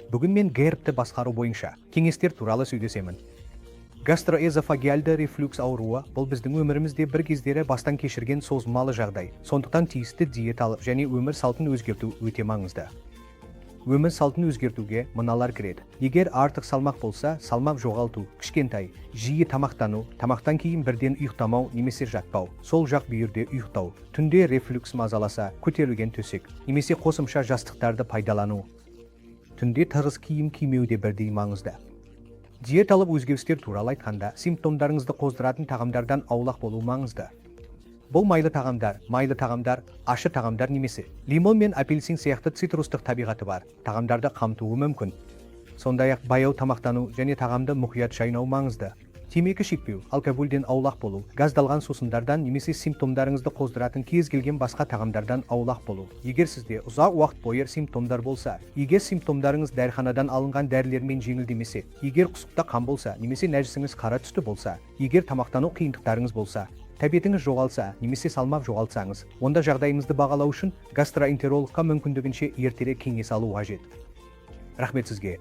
Бүгін мен GERD-ті басқару бойынша кеңестер туралы сөйлесемін. Гастроэзофагеальді рефлюкс ауруы бұл біздің өмірімізде бір кездері бастан кешірген созылмалы жағдай. Сондықтан тиісті диеталық және өмір салтын өзгерту өте маңызды. Өмір салтын өзгертуге мыналар кіреді. Егер артық салмақ болса, салмақ жоғалту, кішкентай, жиі тамақтану, тамақтан кейін бірден ұйықтамау немесе жатпау, сол жақ бүйірде ұйықтау, түнде рефлюкс мазаласа, көтерілген төсек, немесе қосымша жастықтарды пайдалану, түнде тығыз киім кимеу де бірдей маңызды. Диеталық өзгерістер туралы айтқанда, симптомдарыңызды қоздыратын тағамдардан аулақ болу маңызды. Бұл майлы тағамдар, ащы тағамдар немесе лимон мен апельсин сияқты цитрустық табиғаты бар тағамдарды қамтуы мүмкін. Сондай-ақ баяу тамақтану және тағамды мұқият шайнау маңызды. Темекі шекпеу, алкогольден аулақ болу, газдалған сусындардан немесе симптомдарыңызды қоздыратын кез келген басқа тағамдардан аулақ болу. Егер сізде ұзақ уақыт бойы симптомдар болса, егер симптомдарыңыз дәріханадан алынған дәрілермен жеңілдемесе, егер құсықта қан болса, немесе нәжісіңіз қара түсті болса, егер тамақтану қиындықтарыңыз болса, тәбетіңіз жоғалса, немесе салмақ жоғалтсаңыз, онда жағдайыңызды бағалау үшін гастроэнтерологқа мүмкіндігінше ертерек кеңес алу қажет. Рахмет сізге.